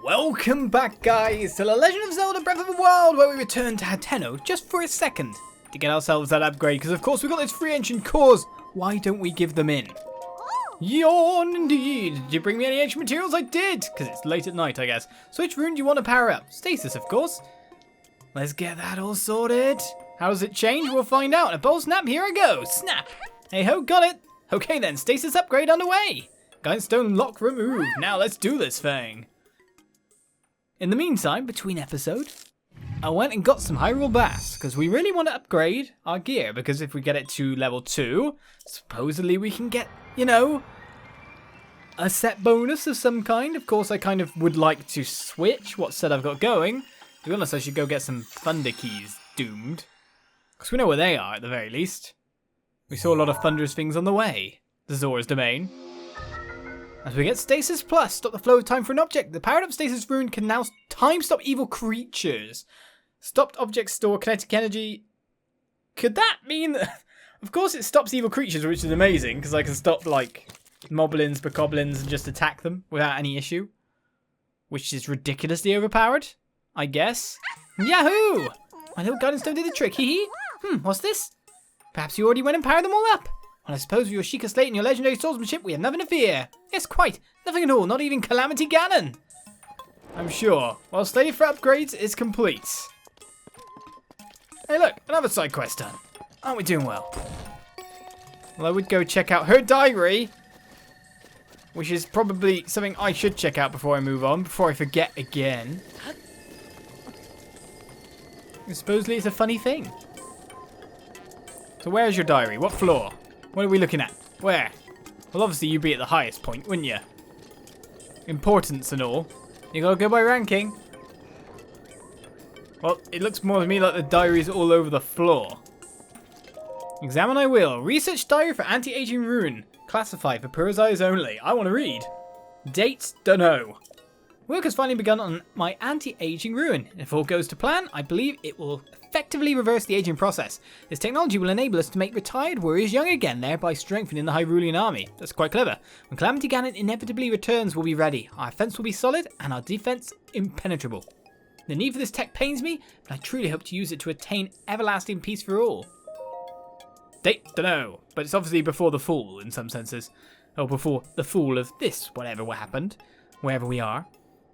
Welcome back, guys, to The Legend of Zelda Breath of the Wild, where we return to Hateno just for a second to get ourselves that upgrade, because of course we've got those free ancient cores. Why don't we give them in? Yawn indeed. Did you bring me any ancient materials? I did, because it's late at night, I guess. So which rune do you want to power up? Stasis, of course. Let's get that all sorted. How does it change? We'll find out. A bowl snap, here I go. Snap. Hey ho, got it. Okay then, stasis upgrade underway. Guidestone lock removed. Now let's do this thing. In the meantime, between episodes, I went and got some Hyrule Bass, because we really want to upgrade our gear, because if we get it to level 2, supposedly we can get, you know, a set bonus of some kind. Of course, I kind of would like to switch what set I've got going. To be honest, I should go get some Thunder Keys, doomed. Because we know where they are, at the very least. We saw a lot of thunderous things on the way. The Zora's domain. As we get Stasis Plus, stop the flow of time for an object. The powered up Stasis rune can now time stop evil creatures. Stopped objects store kinetic energy. Could that mean that... Of course it stops evil creatures, which is amazing, because I can stop, like, moblins, bokoblins, and just attack them without any issue. Which is ridiculously overpowered, I guess. Yahoo! My little guidance stone did the trick, hee hee. What's this? Perhaps you already went and powered them all up. Well, I suppose with your Sheikah Slate and your legendary swordsmanship, we have nothing to fear. Yes, quite. Nothing at all, not even Calamity Ganon. I'm sure. Well, study for upgrades is complete. Hey look, another side quest done. Aren't we doing well? Well, I would go check out her diary, which is probably something I should check out before I move on, before I forget again. And supposedly it's a funny thing. So where's your diary? What floor? What are we looking at? Where? Well, obviously you'd be at the highest point, wouldn't you? Importance and all. You gotta go by ranking. Well, it looks more to me like the diary's all over the floor. Examine I will. Research diary for anti-aging rune. Classified for Purah's eyes only. I want to read. Dates? Dunno. Work has finally begun on my anti-aging rune. If all goes to plan, I believe it will effectively reverse the aging process. This technology will enable us to make retired warriors young again, thereby strengthening the Hyrulean army. That's quite clever. When Calamity Ganon inevitably returns, we'll be ready. Our offense will be solid, and our defense impenetrable. The need for this tech pains me, but I truly hope to use it to attain everlasting peace for all. Date? Dunno. But it's obviously before the fall, in some senses. Or before the fall of this, whatever happened, wherever we are.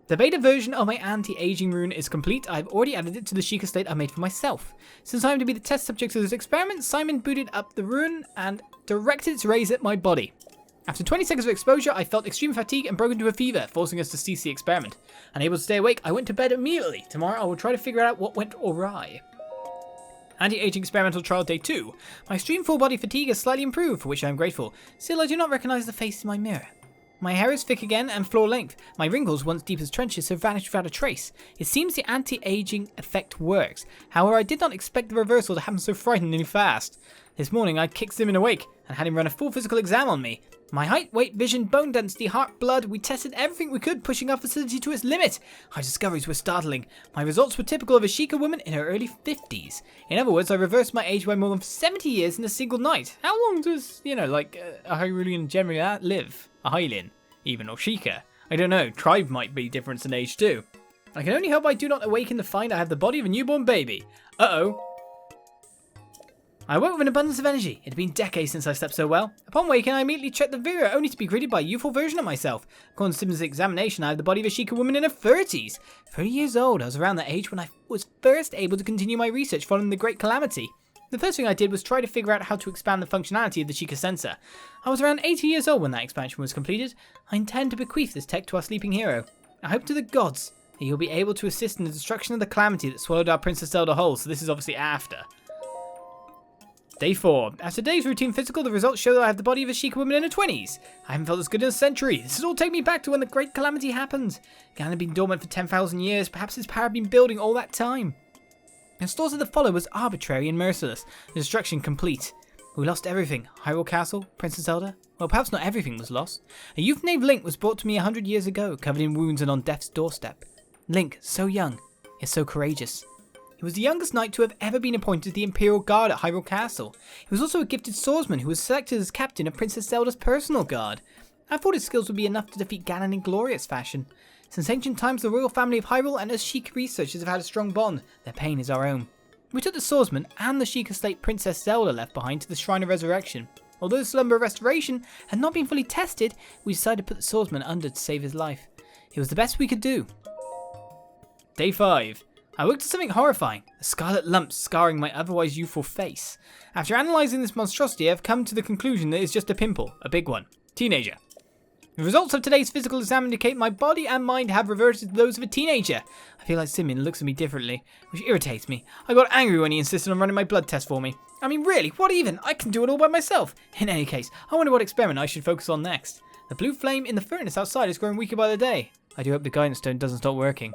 The beta version of my anti-aging rune is complete. I've already added it to the Sheikah Slate I made for myself. Since I am to be the test subject of this experiment, Simon booted up the rune and directed its rays at my body. After 20 seconds of exposure, I felt extreme fatigue and broke into a fever, forcing us to cease the experiment. Unable to stay awake, I went to bed immediately. Tomorrow I will try to figure out what went awry. Anti-aging experimental trial day 2. My extreme full body fatigue has slightly improved, for which I am grateful. Still, I do not recognize the face in my mirror. My hair is thick again and floor length. My wrinkles, once deep as trenches, have vanished without a trace. It seems the anti-aging effect works. However, I did not expect the reversal to happen so frighteningly fast. This morning, I kicked Simon awake and had him run a full physical exam on me. My height, weight, vision, bone density, heart, blood, we tested everything we could, pushing our facility to its limit. Our discoveries were startling. My results were typical of a Sheikah woman in her early 50s. In other words, I reversed my age by more than 70 years in a single night. How long does, a Hyrulean generally live? A Hylian, even, or Sheikah? I don't know, tribe might be different in age too. I can only hope I do not awaken to find I have the body of a newborn baby. Uh-oh. I woke with an abundance of energy. It had been decades since I slept so well. Upon waking, I immediately checked the mirror, only to be greeted by a youthful version of myself. According to Simmons' examination, I have the body of a Sheikah woman in her 30s. 30 years old, I was around that age when I was first able to continue my research following the Great Calamity. The first thing I did was try to figure out how to expand the functionality of the Sheikah sensor. I was around 80 years old when that expansion was completed. I intend to bequeath this tech to our sleeping hero. I hope to the gods that you'll be able to assist in the destruction of the Calamity that swallowed our Princess Zelda whole, so this is obviously after. Day 4. After today's routine physical, the results show that I have the body of a Sheikah woman in her 20s. I haven't felt as good in a century. This has all taken me back to when the Great Calamity happened. Ganon had been dormant for 10,000 years. Perhaps his power had been building all that time. The slaughter that followed was arbitrary and merciless. The destruction complete. We lost everything. Hyrule Castle, Princess Zelda. Well, perhaps not everything was lost. A youth named Link was brought to me 100 years ago, covered in wounds and on death's doorstep. Link, so young, yet so courageous. He was the youngest knight to have ever been appointed to the Imperial Guard at Hyrule Castle. He was also a gifted swordsman who was selected as captain of Princess Zelda's personal guard. I thought his skills would be enough to defeat Ganon in glorious fashion. Since ancient times, the royal family of Hyrule and us Sheikah researchers have had a strong bond. Their pain is our own. We took the swordsman and the Sheikah State Princess Zelda left behind to the Shrine of Resurrection. Although the Slumber of Restoration had not been fully tested, we decided to put the swordsman under to save his life. It was the best we could do. Day 5. I woke to something horrifying, a scarlet lump scarring my otherwise youthful face. After analysing this monstrosity, I've come to the conclusion that it's just a pimple, a big one. Teenager. The results of today's physical exam indicate my body and mind have reverted to those of a teenager. I feel like Simeon looks at me differently, which irritates me. I got angry when he insisted on running my blood test for me. I mean, really, what even? I can do it all by myself. In any case, I wonder what experiment I should focus on next. The blue flame in the furnace outside is growing weaker by the day. I do hope the guidance stone doesn't stop working.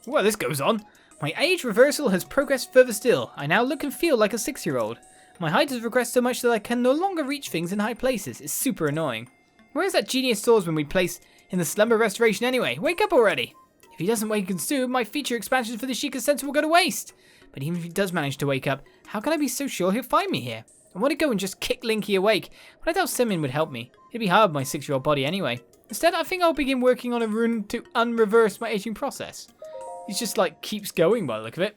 Well, this goes on. My age reversal has progressed further still. I now look and feel like a 6-year-old. My height has regressed so much that I can no longer reach things in high places. It's super annoying. Where's that genius swordsman we placed in the Slumber Restoration anyway? Wake up already! If he doesn't wake and soon, my feature expansions for the Sheikah Center will go to waste. But even if he does manage to wake up, how can I be so sure he'll find me here? I want to go and just kick Linky awake, but I doubt Simeon would help me. It'd be hard with my 6-year-old body anyway. Instead, I think I'll begin working on a rune to unreverse my aging process. He just like keeps going by the look of it.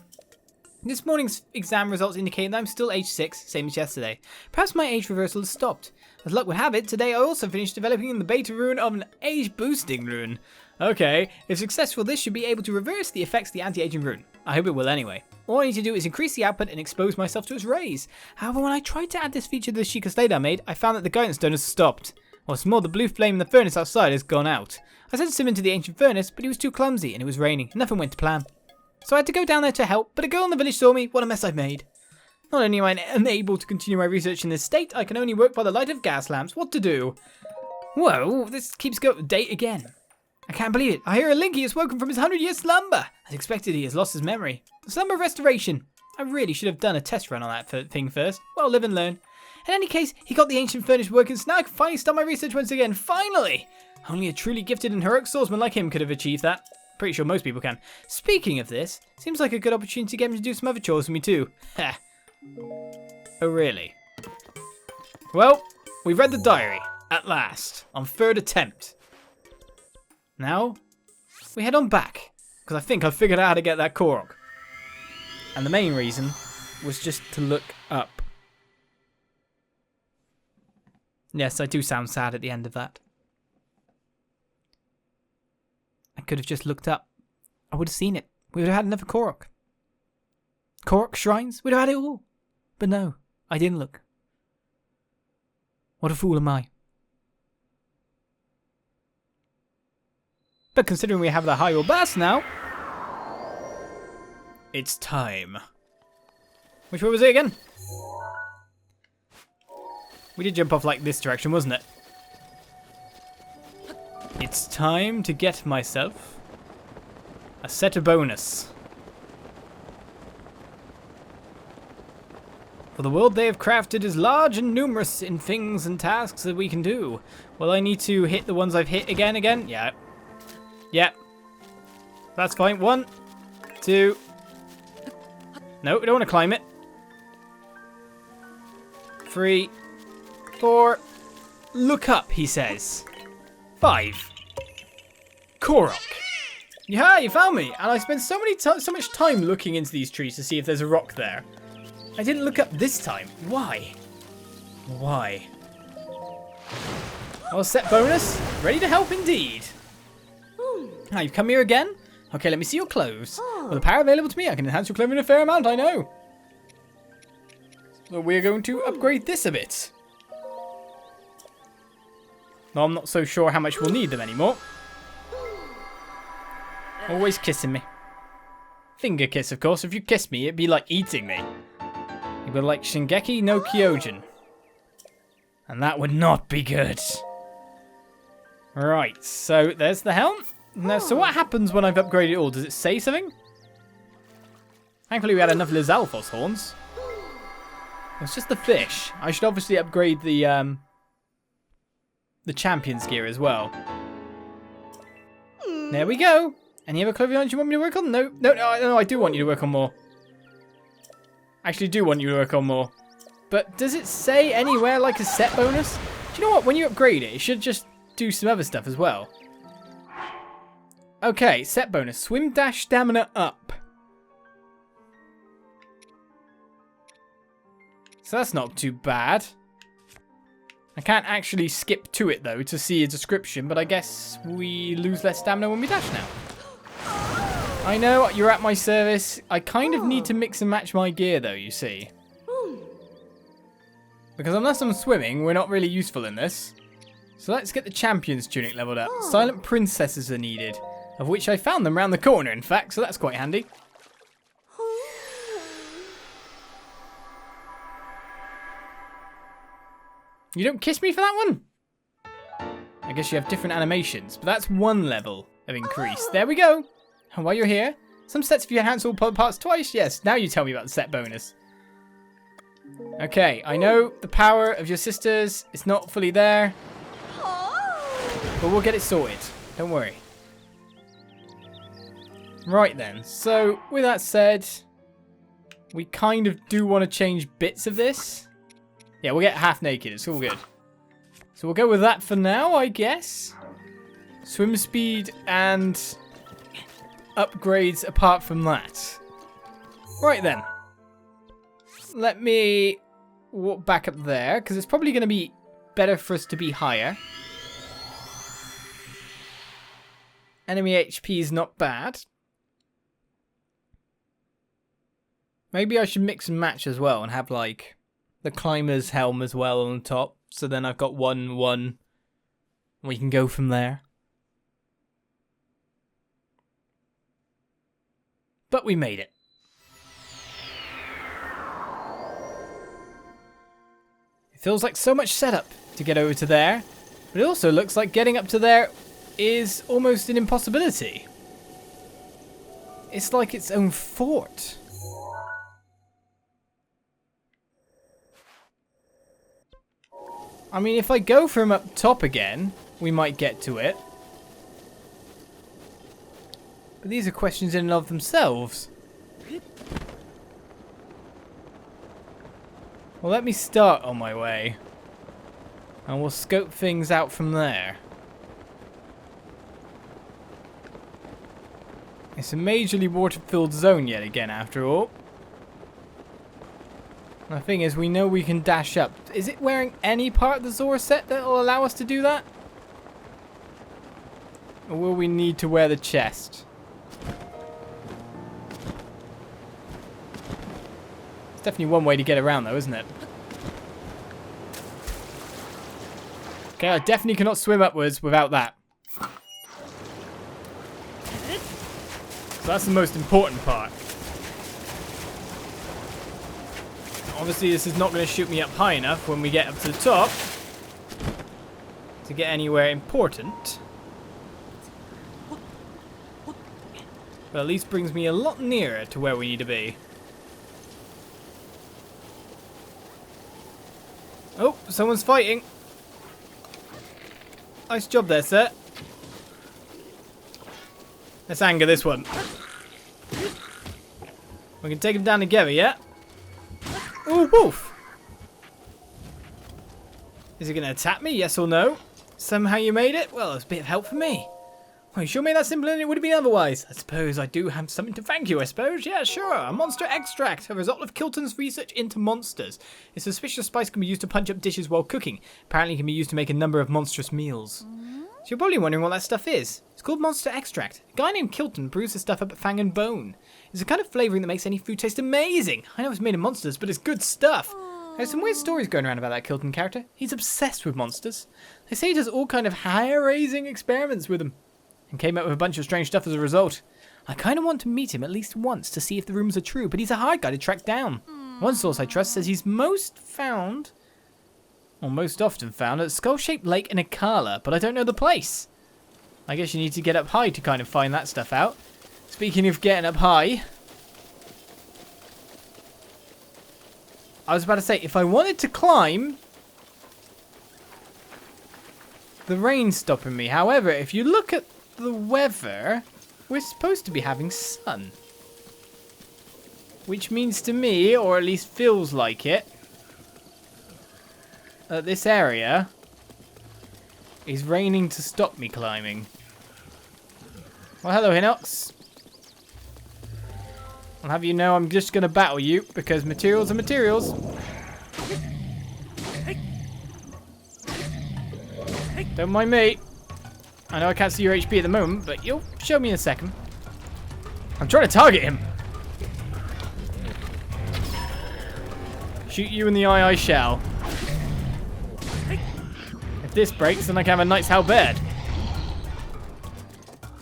This morning's exam results indicate that I'm still age 6, same as yesterday. Perhaps my age reversal has stopped. As luck would have it, today I also finished developing the beta rune of an age boosting rune. Okay, if successful, this should be able to reverse the effects of the anti-aging rune. I hope it will anyway. All I need to do is increase the output and expose myself to its rays. However, when I tried to add this feature to the Sheikah State I made, I found that the guidance stone has stopped. What's more, the blue flame in the furnace outside has gone out. I sent Sim into the ancient furnace, but he was too clumsy and it was raining. Nothing went to plan. So I had to go down there to help, but a girl in the village saw me. What a mess I've made. Not only am I unable to continue my research in this state, I can only work by the light of gas lamps. What to do? Whoa, this keeps going. Date again. I can't believe it. I hear a Linky has woken from his 100-year slumber. As expected, he has lost his memory. The Slumber Restoration. I really should have done a test run on that thing first. Well, live and learn. In any case, he got the ancient furnace working, so now I can finally start my research once again. Finally! Only a truly gifted and heroic swordsman like him could have achieved that. Pretty sure most people can. Speaking of this, seems like a good opportunity to get him to do some other chores for me too. Ha. Oh really? Well, we've read the diary, at last, on 3rd attempt. Now, we head on back, because I think I've figured out how to get that Korok. And the main reason was just to look up. Yes, I do sound sad at the end of that. I could have just looked up. I would have seen it. We would have had another Korok. Korok shrines? We'd have had it all. But no, I didn't look. What a fool am I. But considering we have the Hyrule Bass now, it's time. Which way was it again? We did jump off like this direction, wasn't it? It's time to get myself a set of bonus. For the world they have crafted is large and numerous in things and tasks that we can do. Well, I need to hit the ones I've hit again? Yeah. Yeah. That's fine. 1, 2. No, we don't want to climb it. 3, 4. Look up, he says. 5. Korok. Yeah, you found me. And I spent so much time looking into these trees to see if there's a rock there. I didn't look up this time. Why? Why? Well, set bonus. Ready to help indeed. Ah, you've come here again? Okay, let me see your clothes. With the power available to me, I can enhance your clothing a fair amount, I know. So we're going to upgrade this a bit. No, I'm not so sure how much we'll need them anymore. Always kissing me. Finger kiss, of course. If you kiss me, it'd be like eating me. You'd be like Shingeki no Kyojin. And that would not be good. Right, so there's the helm. Now, so what happens when I've upgraded it all? Does it say something? Thankfully, we had enough Lizalfos horns. It's just the fish. I should obviously upgrade the champion's gear as well. There we go. Any other clothing items you want me to work on? No, I do want you to work on more. I actually do want you to work on more. But does it say anywhere like a set bonus? Do you know what? When you upgrade it, it should just do some other stuff as well. Okay, set bonus. Swim dash stamina up. So that's not too bad. I can't actually skip to it, though, to see a description, but I guess we lose less stamina when we dash now. I know, you're at my service. I kind of need to mix and match my gear, though, you see. Because unless I'm swimming, we're not really useful in this. So let's get the champion's tunic leveled up. Silent princesses are needed, of which I found them round the corner, in fact, so that's quite handy. You don't kiss me for that one? I guess you have different animations, but that's one level of increase. There we go. And while you're here, some sets of you enhance all parts twice. Yes, now you tell me about the set bonus. Okay, I know the power of your sisters. It's not fully there. But we'll get it sorted. Don't worry. Right then, so with that said, we kind of do want to change bits of this. Yeah, we'll get half naked. It's all good. So we'll go with that for now, I guess. Swim speed and upgrades apart from that. Right then. Let me walk back up there, because it's probably going to be better for us to be higher. Enemy HP is not bad. Maybe I should mix and match as well and have, like, the climber's helm as well on the top. So then I've got 1-1. We can go from there. But we made it. It feels like so much setup to get over to there. But it also looks like getting up to there is almost an impossibility. It's like its own fort. I mean, if I go from up top again, we might get to it. But these are questions in and of themselves. Well, let me start on my way. And we'll scope things out from there. It's a majorly water-filled zone yet again, after all. The thing is, we know we can dash up. Is it wearing any part of the Zora set that will allow us to do that? Or will we need to wear the chest? It's definitely one way to get around though, isn't it? Okay, I definitely cannot swim upwards without that. So that's the most important part. Obviously, this is not going to shoot me up high enough when we get up to the top to get anywhere important. But at least brings me a lot nearer to where we need to be. Oh, someone's fighting. Nice job there, sir. Let's anger this one. We can take him down together, yeah? Ooh, woof! Is he going to attack me? Yes or no? Somehow you made it? Well, it's a bit of help for me. Well, you sure made that simpler than it would have been otherwise. I suppose I do have something to thank you, I suppose. Yeah, sure. A monster extract, a result of Kilton's research into monsters. This suspicious spice can be used to punch up dishes while cooking. Apparently it can be used to make a number of monstrous meals. So you're probably wondering what that stuff is. It's called monster extract. A guy named Kilton brews this stuff up at Fang and Bone. It's a kind of flavouring that makes any food taste amazing. I know it's made of monsters, but it's good stuff. There's some weird stories going around about that Kilton character. He's obsessed with monsters. They say he does all kind of hair-raising experiments with them. And came up with a bunch of strange stuff as a result. I kind of want to meet him at least once to see if the rumours are true, but he's a hard guy to track down. One source I trust says he's most often found at Skull-Shaped Lake in Akkala, but I don't know the place. I guess you need to get up high to kind of find that stuff out. Speaking of getting up high, I was about to say, if I wanted to climb, the rain's stopping me. However, if you look at the weather, we're supposed to be having sun. Which means to me, or at least feels like it, that this area is raining to stop me climbing. Well, hello, Hinox. I'll have you know I'm just going to battle you because materials are materials. Don't mind me. I know I can't see your HP at the moment, but you'll show me in a second. I'm trying to target him. Shoot you in the eye, I shall. If this breaks, then I can have a Knight's Halberd.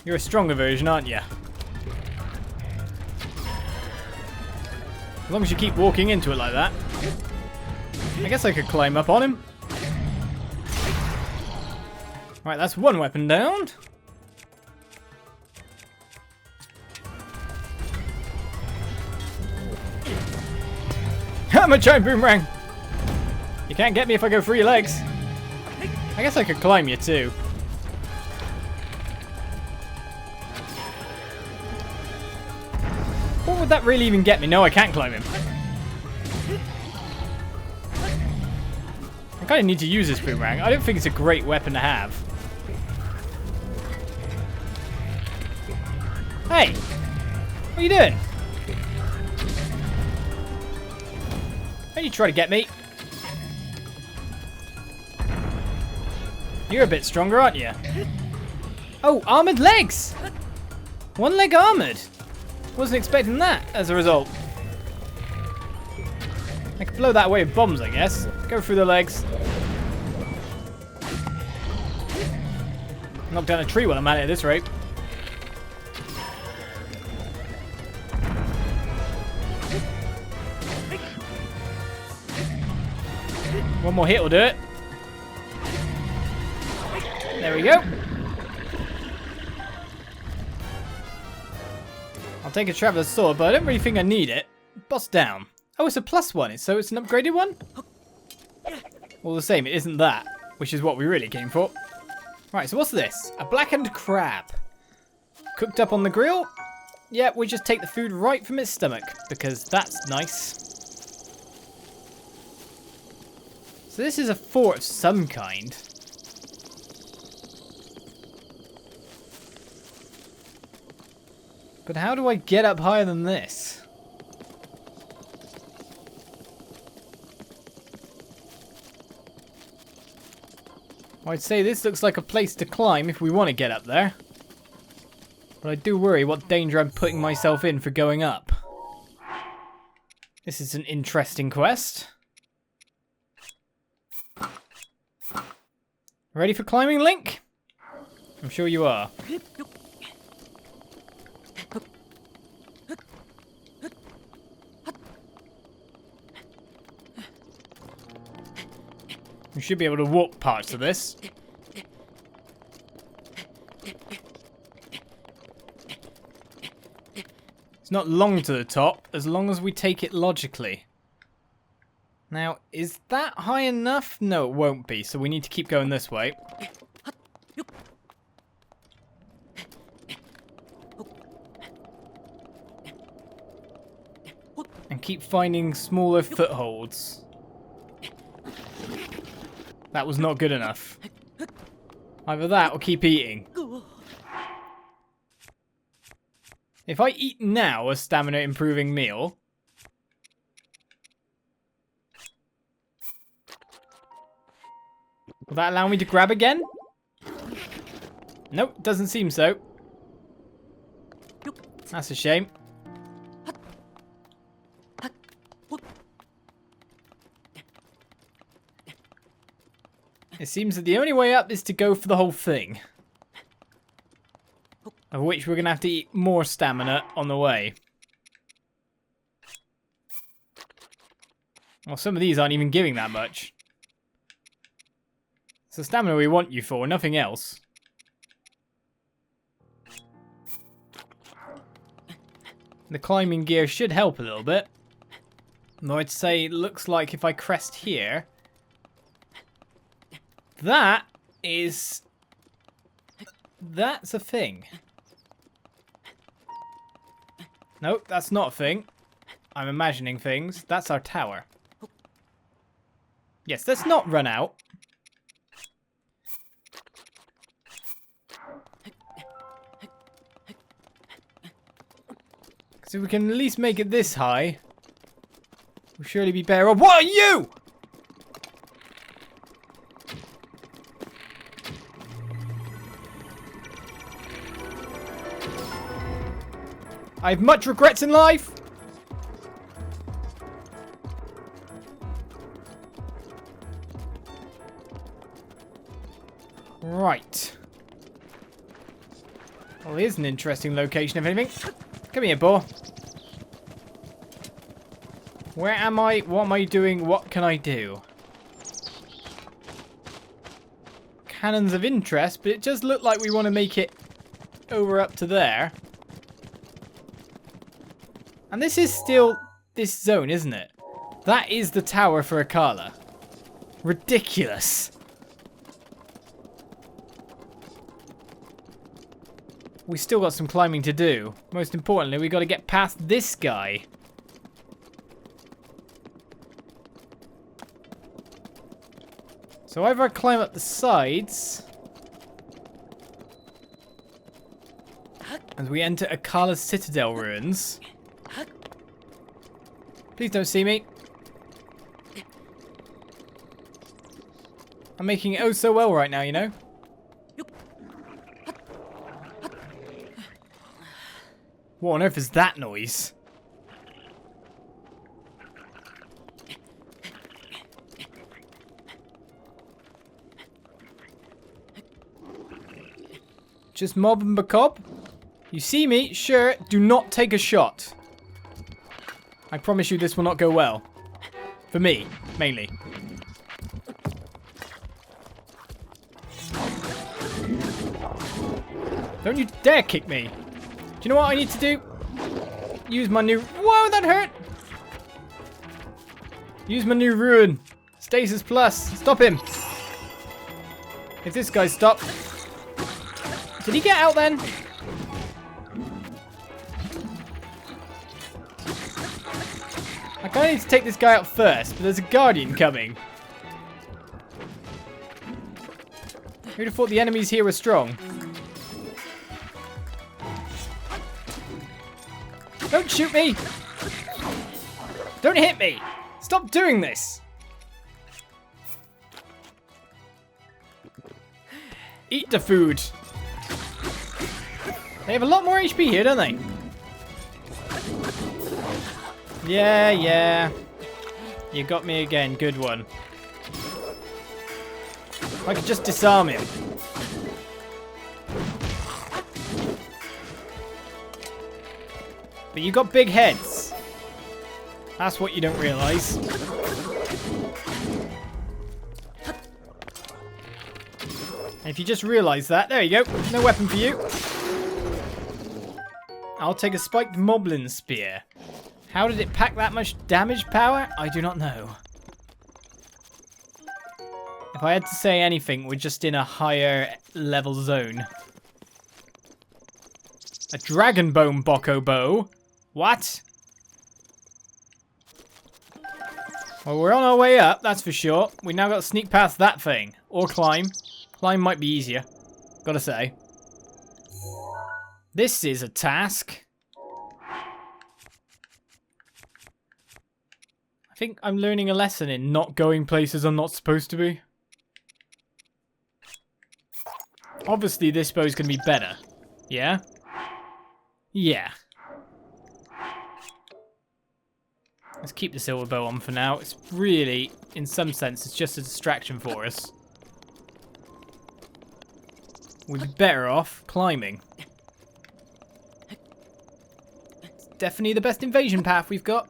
You're a stronger version, aren't you? As long as you keep walking into it like that. I guess I could climb up on him. Right, that's one weapon down. I'm a giant boomerang. You can't get me if I go through your legs. I guess I could climb you too. What would that really even get me? No, I can't climb him. I kind of need to use this boomerang. I don't think it's a great weapon to have. Hey! What are you doing? Don't you try to get me. You're a bit stronger, aren't you? Oh, armored legs! One leg armored. Wasn't expecting that as a result. I could blow that away with bombs, I guess. Go through the legs. Knock down a tree while I'm at it at this rate. One more hit will do it. There we go. I'll take a Traveler's Sword, but I don't really think I need it. Boss down. Oh, it's a +1, so it's an upgraded one? All the same, it isn't that, which is what we really came for. Right, so what's this? A blackened crab. Cooked up on the grill? Yeah, we just take the food right from its stomach, because that's nice. So this is a fort of some kind. But how do I get up higher than this? I'd say this looks like a place to climb if we want to get up there. But I do worry what danger I'm putting myself in for going up. This is an interesting quest. Ready for climbing, Link? I'm sure you are. We should be able to walk parts of this. It's not long to the top, as long as we take it logically. Now, is that high enough? No, it won't be, so we need to keep going this way. And keep finding smaller footholds. That was not good enough. Either that or keep eating. If I eat now a stamina improving meal... will that allow me to grab again? Nope, doesn't seem so. That's a shame. It seems that the only way up is to go for the whole thing. Of which we're going to have to eat more stamina on the way. Well, some of these aren't even giving that much. It's the stamina we want you for, nothing else. The climbing gear should help a little bit. Though I'd say it looks like if I crest here... that is... that's a thing. Nope, that's not a thing. I'm imagining things. That's our tower. Yes, let's not run out. So we can at least make it this high. We'll surely be better off. What are you? I have much regrets in life. Right. Well, here's an interesting location, if anything. Come here, boy. Where am I? What am I doing? What can I do? Cannons of interest, but it does look like we want to make it over up to there. And this is still this zone, isn't it? That is the tower for Akkala. Ridiculous. We still got some climbing to do. Most importantly, we got to get past this guy. So either I climb up the sides as we enter Akkala's Citadel ruins. Please don't see me. I'm making it oh so well right now, you know? What on earth is that noise? Just mob and macabre? You see me? Sure. Do not take a shot. I promise you this will not go well. For me, mainly. Don't you dare kick me. Do you know what I need to do? Use my new... Whoa, that hurt! Use my new ruin. Stasis plus. Stop him. If this guy stopped... Did he get out then? I kind of need to take this guy out first, but there's a guardian coming. Who'd have thought the enemies here were strong? Don't shoot me! Don't hit me! Stop doing this! Eat the food. They have a lot more HP here, don't they? Yeah, yeah. You got me again. Good one. I could just disarm him. But you got big heads. That's what you don't realise. And if you just realise that, there you go. No weapon for you. I'll take a spiked moblin spear. How did it pack that much damage power? I do not know. If I had to say anything, we're just in a higher level zone. A dragon bone Boko bow? What? Well, we're on our way up, that's for sure. We now got to sneak past that thing. Or climb. Climb might be easier. Gotta say. This is a task. I think I'm learning a lesson in not going places I'm not supposed to be. Obviously, this bow's going to be better. Yeah? Yeah. Let's keep the silver bow on for now. It's really, in some sense, it's just a distraction for us. We'd be better off climbing. It's definitely the best invasion path we've got.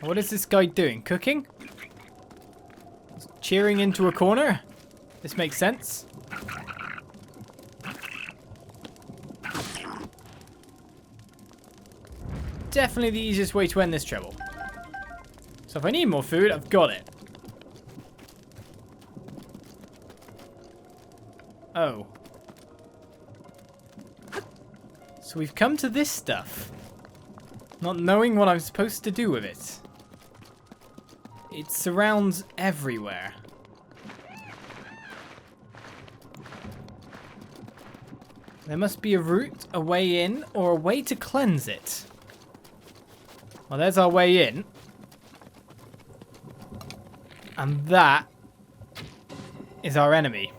What is this guy doing? Cooking? Cheering into a corner? This makes sense. Definitely the easiest way to end this trouble. So if I need more food, I've got it. Oh. So we've come to this stuff. Not knowing what I'm supposed to do with it. It surrounds everywhere. There must be a route, a way in, or a way to cleanse it. Well, there's our way in. And that is our enemy.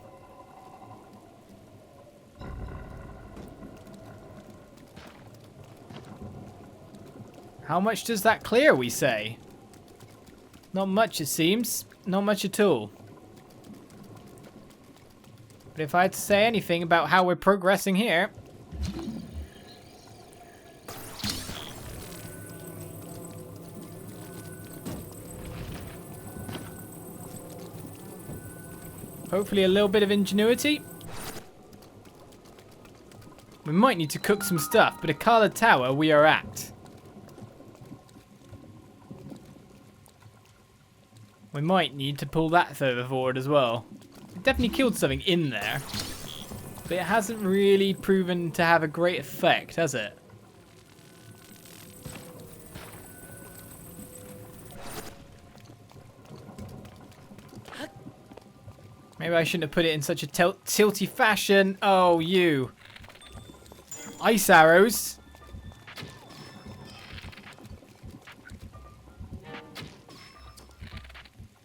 How much does that clear, we say? Not much, it seems. Not much at all. But if I had to say anything about how we're progressing here... hopefully a little bit of ingenuity. We might need to cook some stuff, but Akkala Tower we are at. We might need to pull that further forward as well. It definitely killed something in there, but it hasn't really proven to have a great effect, has it? Maybe I shouldn't have put it in such a tilty fashion. Oh, you. Ice arrows.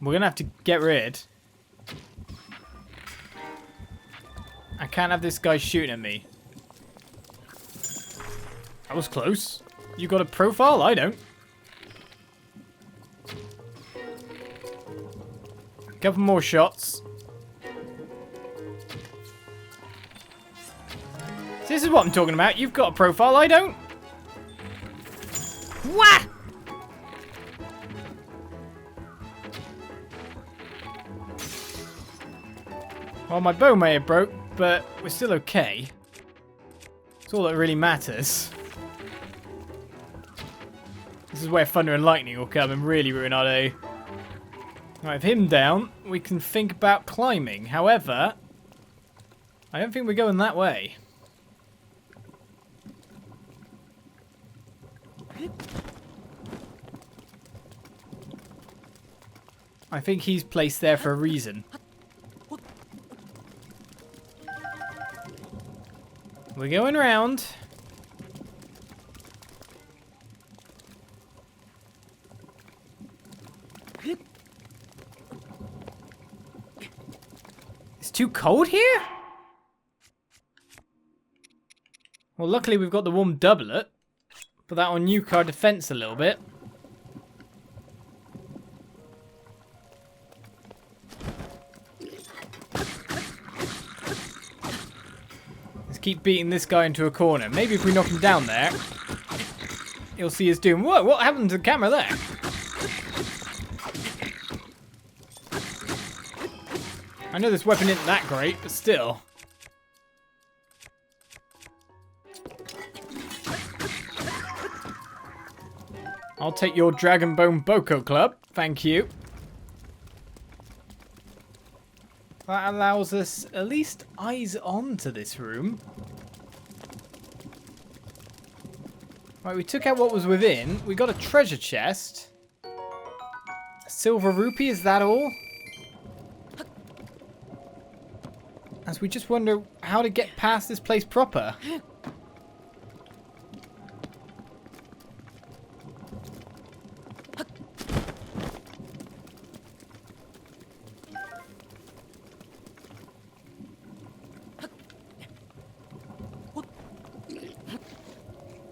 We're going to have to get rid. I can't have this guy shooting at me. That was close. You got a profile? I don't. Couple more shots. This is what I'm talking about. You've got a profile, I don't. What? Well, my bow may have broke, but we're still okay. It's all that really matters. This is where thunder and lightning will come and really ruin our day. Right, with him down, we can think about climbing. However, I don't think we're going that way. I think he's placed there for a reason. We're going round. It's too cold here? Well, luckily we've got the warm doublet. But that will nuke our defense a little bit. Keep beating this guy into a corner. Maybe if we knock him down there, he'll see his doom. Whoa, what happened to the camera there? I know this weapon isn't that great, but still. I'll take your Dragon Bone Boko Club. Thank you. That allows us at least eyes on to this room. Right, we took out what was within. We got a treasure chest. A silver rupee, is that all? As we just wonder how to get past this place proper.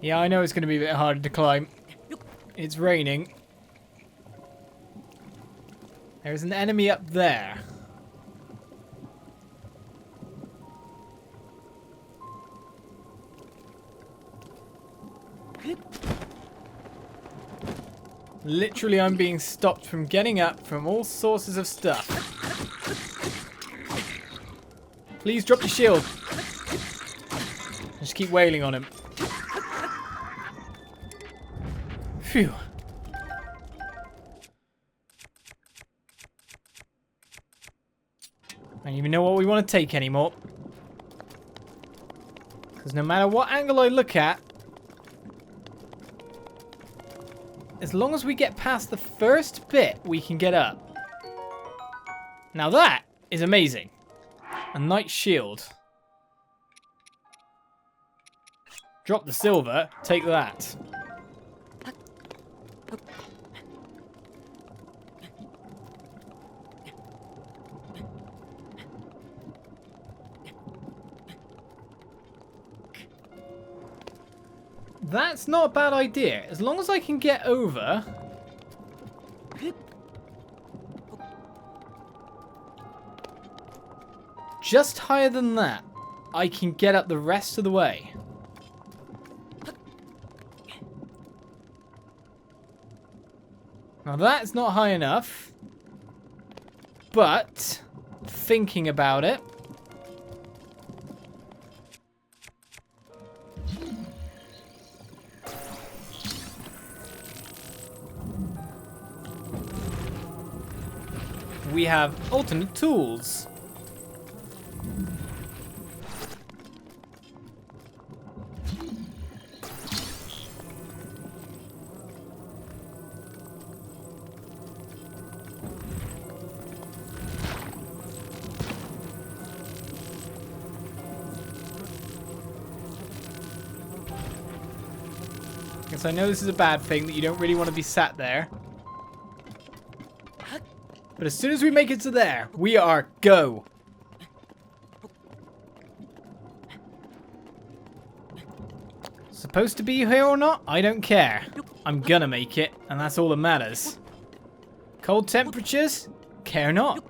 Yeah, I know it's going to be a bit harder to climb. It's raining. There's an enemy up there. Literally, I'm being stopped from getting up from all sources of stuff. Please drop your shield. Just keep wailing on him. Phew. I don't even know what we want to take anymore. Because no matter what angle I look at, as long as we get past the first bit, we can get up. Now that is amazing. A knight shield. Drop the silver, take that. That's not a bad idea. As long as I can get over. Just higher than that, I can get up the rest of the way. Now that's not high enough. But, thinking about it. We have alternate tools. Yes, I know this is a bad thing, that you don't really want to be sat there. But as soon as we make it to there, we are go. Supposed to be here or not? I don't care. I'm gonna make it, and that's all that matters. Cold temperatures? Care not.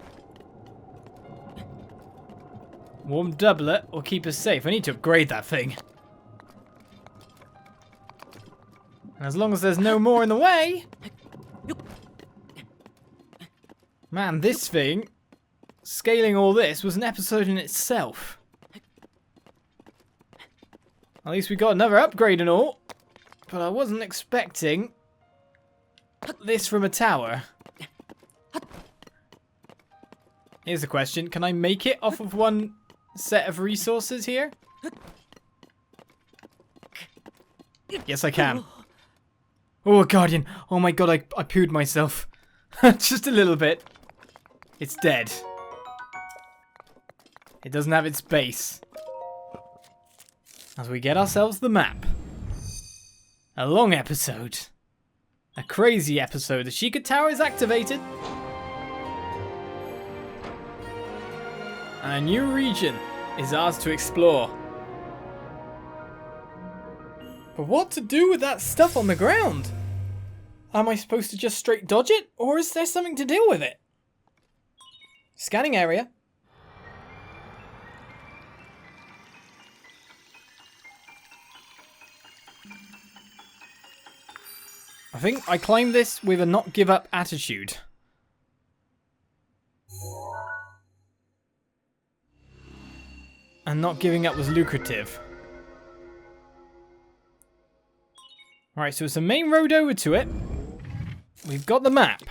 Warm doublet will keep us safe. I need to upgrade that thing. And as long as there's no more in the way... Man, this thing, scaling all this, was an episode in itself. At least we got another upgrade and all. But I wasn't expecting this from a tower. Here's the question. Can I make it off of one set of resources here? Yes, I can. Oh, Guardian. Oh my god, I pooed myself. Just a little bit. It's dead. It doesn't have its base. As we get ourselves the map. A long episode. A crazy episode. The Sheikah Tower is activated. A new region is ours to explore. But what to do with that stuff on the ground? Am I supposed to just straight dodge it? Or is there something to deal with it? Scanning area. I think I climbed this with a not give up attitude. And not giving up was lucrative. Right, so it's a main road over to it. We've got the map.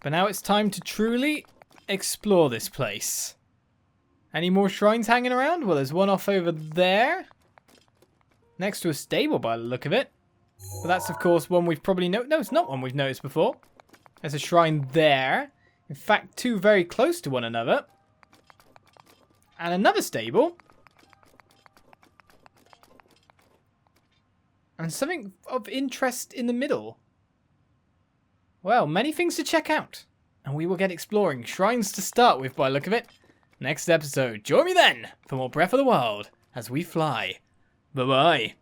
But now it's time to truly explore this place. Any more shrines hanging around? Well, there's one off over there. Next to a stable by the look of it. But that's, of course, one we've probably noticed. No, it's not one we've noticed before. There's a shrine there. In fact, two very close to one another. And another stable. And something of interest in the middle. Well, many things to check out. And we will get exploring shrines to start with by the look of it. Next episode. Join me then for more Breath of the Wild as we fly. Bye-bye.